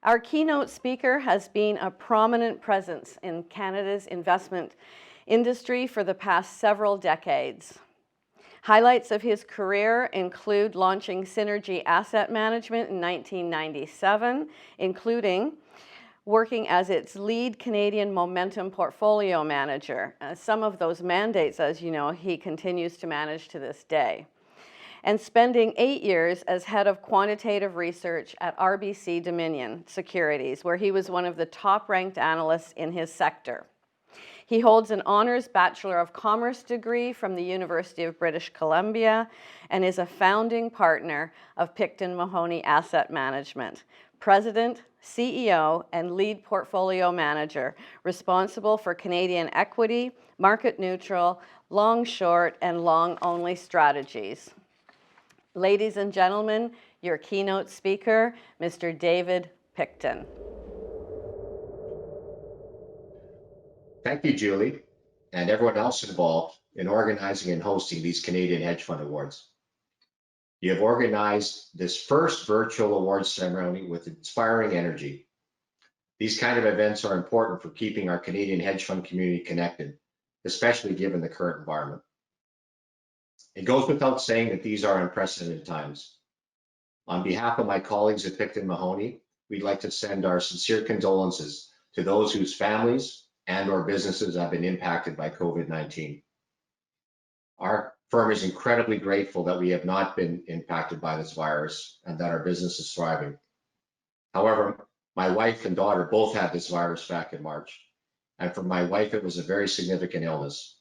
Our keynote speaker has been a prominent presence in Canada's investment industry for the past several decades. Highlights of his career include launching Synergy Asset Management in 1997, including working as its lead Canadian momentum portfolio manager. Some of those mandates, as you know, he continues to manage to this day. And spending 8 years as head of quantitative research at RBC Dominion Securities, where he was one of the top-ranked analysts in his sector. He holds an honors Bachelor of Commerce degree from the University of British Columbia and is a founding partner of Picton Mahoney Asset Management, president, CEO, and lead portfolio manager, responsible for Canadian equity, market neutral, long short, and long only strategies. Ladies and gentlemen, your keynote speaker, Mr. David Picton. Thank you, Julie, and everyone else involved in organizing and hosting these Canadian Hedge Fund Awards. You have organized this first virtual awards ceremony with inspiring energy. These kind of events are important for keeping our Canadian hedge fund community connected, especially given the current environment. It goes without saying that these are unprecedented times. On behalf of my colleagues at Picton Mahoney, we'd like to send our sincere condolences to those whose families and/or businesses have been impacted by COVID-19. Our firm is incredibly grateful that we have not been impacted by this virus and that our business is thriving. However, my wife and daughter both had this virus back in March, and for my wife, it was a very significant illness.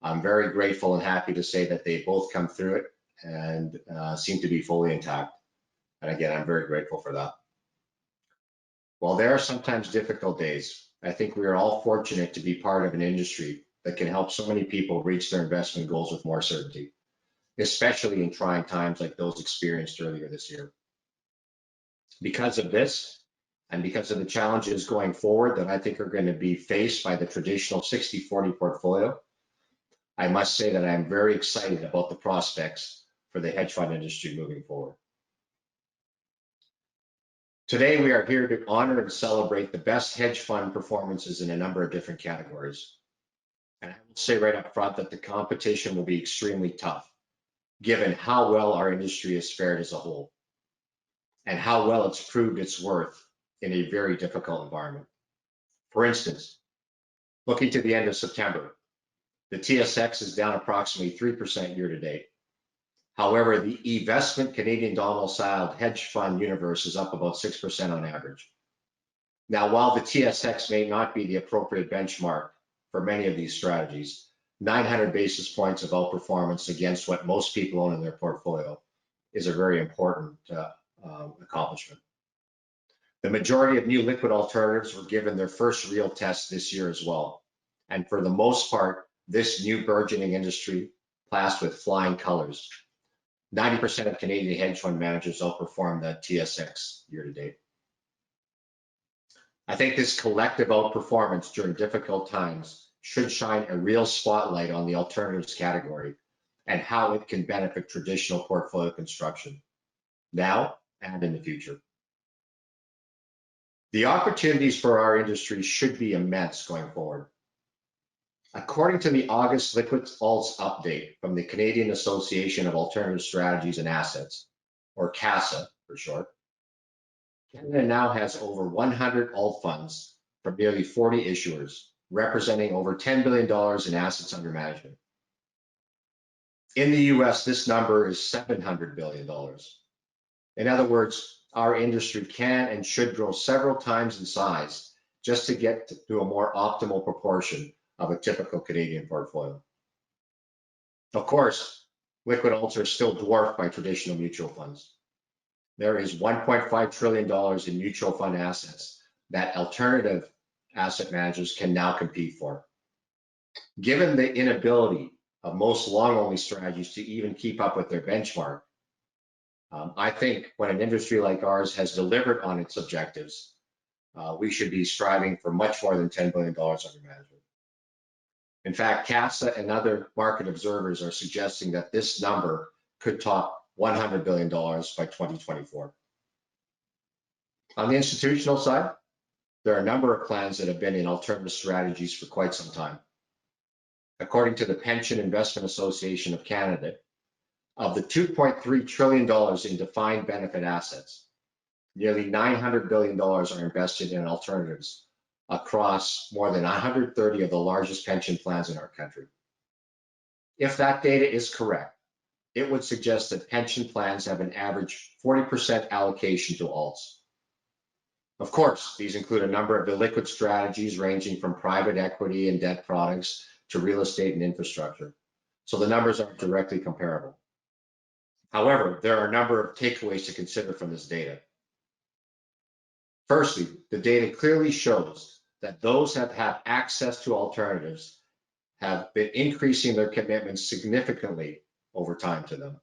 I'm very grateful and happy to say that they both come through it and seem to be fully intact. And again, I'm very grateful for that. While there are sometimes difficult days, I think we are all fortunate to be part of an industry that can help so many people reach their investment goals with more certainty, especially in trying times like those experienced earlier this year. Because of this, and because of the challenges going forward that I think are going to be faced by the traditional 60-40 portfolio, I must say that I'm very excited about the prospects for the hedge fund industry moving forward. Today, we are here to honor and celebrate the best hedge fund performances in a number of different categories. And I will say right up front that the competition will be extremely tough, given how well our industry has fared as a whole, and how well it's proved its worth in a very difficult environment. For instance, looking to the end of September, the TSX is down approximately 3% year to date. However, the investment Canadian domiciled hedge fund universe is up about 6% on average. Now, while the TSX may not be the appropriate benchmark for many of these strategies, 900 basis points of outperformance against what most people own in their portfolio is a very important accomplishment. The majority of new liquid alternatives were given their first real test this year as well. And for the most part, this new burgeoning industry passed with flying colors. 90% of Canadian hedge fund managers outperformed the TSX year to date. I think this collective outperformance during difficult times should shine a real spotlight on the alternatives category and how it can benefit traditional portfolio construction now and in the future. The opportunities for our industry should be immense going forward. According to the August Liquid Alts update from the Canadian Association of Alternative Strategies and Assets, or CASA for short, Canada now has over 100 alt funds from nearly 40 issuers, representing over $10 billion in assets under management. In the US, this number is $700 billion. In other words, our industry can and should grow several times in size just to get to a more optimal proportion of a typical Canadian portfolio. Of course, liquid alts are still dwarfed by traditional mutual funds. There is $1.5 trillion in mutual fund assets that alternative asset managers can now compete for. Given the inability of most long-only strategies to even keep up with their benchmark, I think when an industry like ours has delivered on its objectives, we should be striving for much more than $10 billion under management. In fact, CASA and other market observers are suggesting that this number could top $100 billion by 2024. On the institutional side, there are a number of plans that have been in alternative strategies for quite some time. According to the Pension Investment Association of Canada, of the $2.3 trillion in defined benefit assets, nearly $900 billion are invested in alternatives across more than 130 of the largest pension plans in our country. If that data is correct, it would suggest that pension plans have an average 40% allocation to alts. Of course, these include a number of illiquid strategies ranging from private equity and debt products to real estate and infrastructure. So the numbers aren't directly comparable. However, there are a number of takeaways to consider from this data. Firstly, the data clearly shows that those that have access to alternatives have been increasing their commitments significantly over time to them.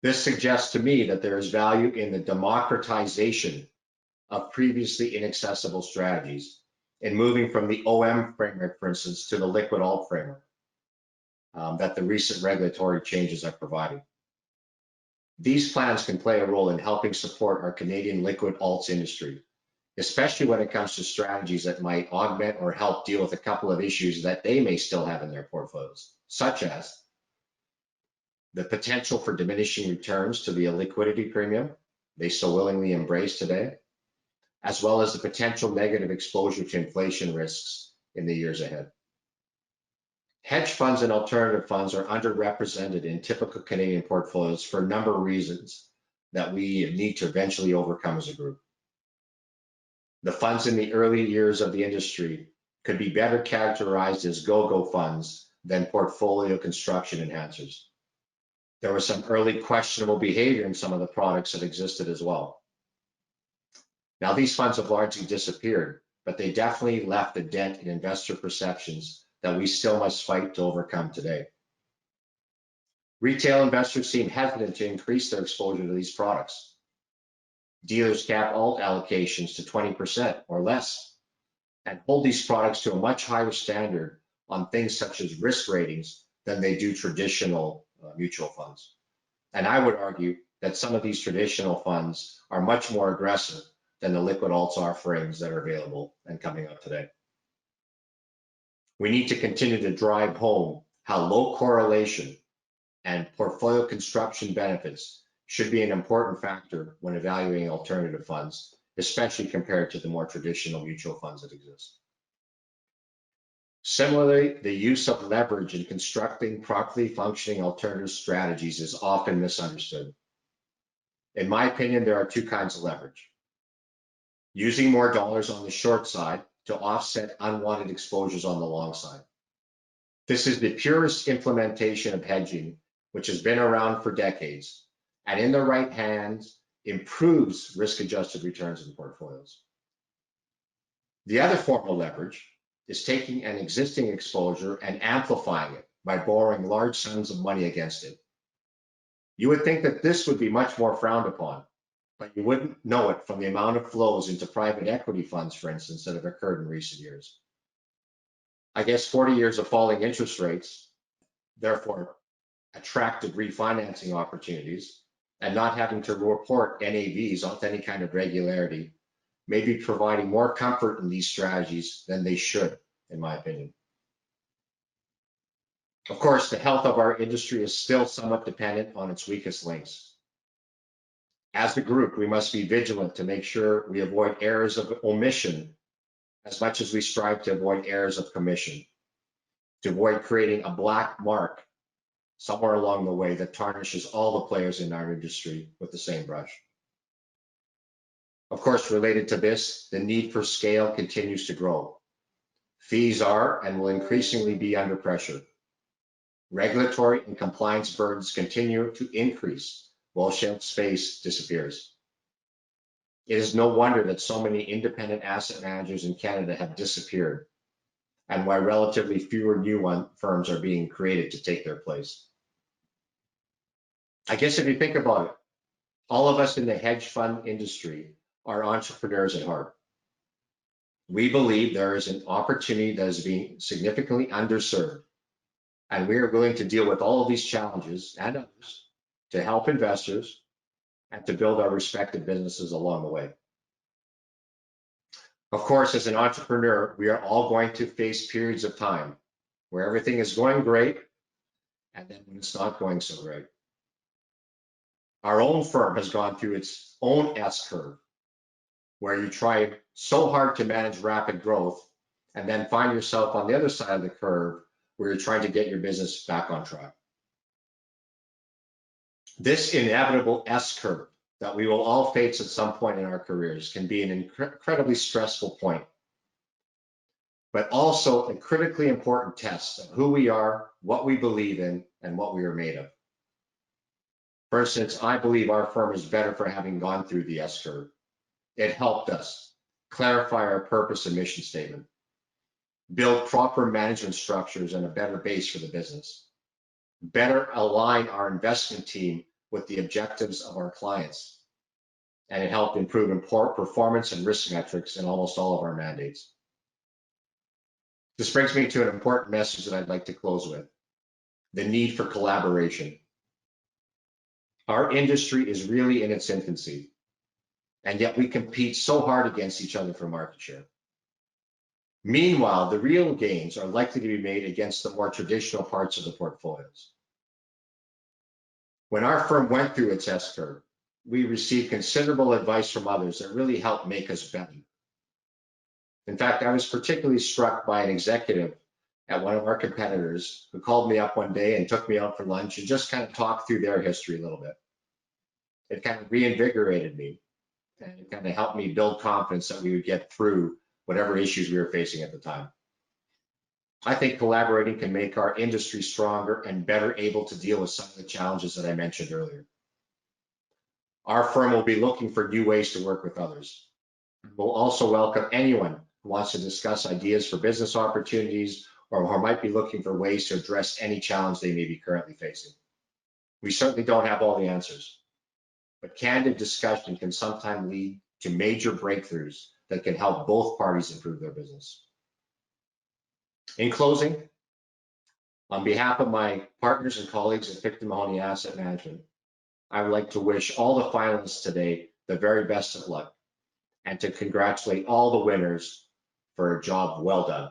This suggests to me that there is value in the democratization of previously inaccessible strategies and moving from the OM framework, for instance, to the liquid alt framework that the recent regulatory changes have provided. These plans can play a role in helping support our Canadian liquid alts industry, especially when it comes to strategies that might augment or help deal with a couple of issues that they may still have in their portfolios, such as the potential for diminishing returns to the illiquidity premium they so willingly embrace today, as well as the potential negative exposure to inflation risks in the years ahead. Hedge funds and alternative funds are underrepresented in typical Canadian portfolios for a number of reasons that we need to eventually overcome as a group. The funds in the early years of the industry could be better characterized as go-go funds than portfolio construction enhancers. There was some early questionable behavior in some of the products that existed as well. Now, these funds have largely disappeared, but they definitely left a dent in investor perceptions that we still must fight to overcome today. Retail investors seem hesitant to increase their exposure to these products. Dealers cap alt allocations to 20% or less and hold these products to a much higher standard on things such as risk ratings than they do traditional mutual funds. And I would argue that some of these traditional funds are much more aggressive than the liquid alts offerings that are available and coming up today. We need to continue to drive home how low correlation and portfolio construction benefits should be an important factor when evaluating alternative funds, especially compared to the more traditional mutual funds that exist. Similarly, the use of leverage in constructing properly functioning alternative strategies is often misunderstood. In my opinion, there are two kinds of leverage. Using more dollars on the short side to offset unwanted exposures on the long side. This is the purest implementation of hedging, which has been around for decades, and in the right hands, improves risk-adjusted returns in portfolios. The other form of leverage is taking an existing exposure and amplifying it by borrowing large sums of money against it. You would think that this would be much more frowned upon, but you wouldn't know it from the amount of flows into private equity funds, for instance, that have occurred in recent years. I guess 40 years of falling interest rates, therefore attractive refinancing opportunities, and not having to report NAVs with any kind of regularity, may be providing more comfort in these strategies than they should, in my opinion. Of course, the health of our industry is still somewhat dependent on its weakest links. As a group, we must be vigilant to make sure we avoid errors of omission as much as we strive to avoid errors of commission, to avoid creating a black mark somewhere along the way that tarnishes all the players in our industry with the same brush. Of course, related to this, the need for scale continues to grow. Fees are and will increasingly be under pressure. Regulatory and compliance burdens continue to increase while shelf space disappears. It is no wonder that so many independent asset managers in Canada have disappeared, and why relatively fewer new firms are being created to take their place. I guess if you think about it, all of us in the hedge fund industry are entrepreneurs at heart. We believe there is an opportunity that is being significantly underserved, and we are willing to deal with all of these challenges and others to help investors and to build our respective businesses along the way. Of course, as an entrepreneur, we are all going to face periods of time where everything is going great and then when it's not going so great. Our own firm has gone through its own S curve where you try so hard to manage rapid growth and then find yourself on the other side of the curve where you're trying to get your business back on track. This inevitable S curve that we will all face at some point in our careers can be an incredibly stressful point, but also a critically important test of who we are, what we believe in, and what we are made of. For instance, I believe our firm is better for having gone through the S curve. It helped us clarify our purpose and mission statement, build proper management structures and a better base for the business, better align our investment team with the objectives of our clients, and it helped improve performance and risk metrics in almost all of our mandates. This brings me to an important message that I'd like to close with: the need for collaboration. Our industry is really in its infancy, and yet we compete so hard against each other for market share. Meanwhile, the real gains are likely to be made against the more traditional parts of the portfolios. When our firm went through its S curve, we received considerable advice from others that really helped make us better. In fact, I was particularly struck by an executive at one of our competitors who called me up one day and took me out for lunch and just kind of talked through their history a little bit. It kind of reinvigorated me and it kind of helped me build confidence that we would get through whatever issues we were facing at the time. I think collaborating can make our industry stronger and better able to deal with some of the challenges that I mentioned earlier. Our firm will be looking for new ways to work with others. We'll also welcome anyone who wants to discuss ideas for business opportunities or who might be looking for ways to address any challenge they may be currently facing. We certainly don't have all the answers, but candid discussion can sometimes lead to major breakthroughs that can help both parties improve their business. In closing, on behalf of my partners and colleagues at Picton Mahoney Asset Management, I would like to wish all the finalists today the very best of luck and to congratulate all the winners for a job well done.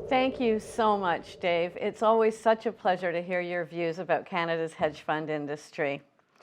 Thank you so much, Dave. It's always such a pleasure to hear your views about Canada's hedge fund industry.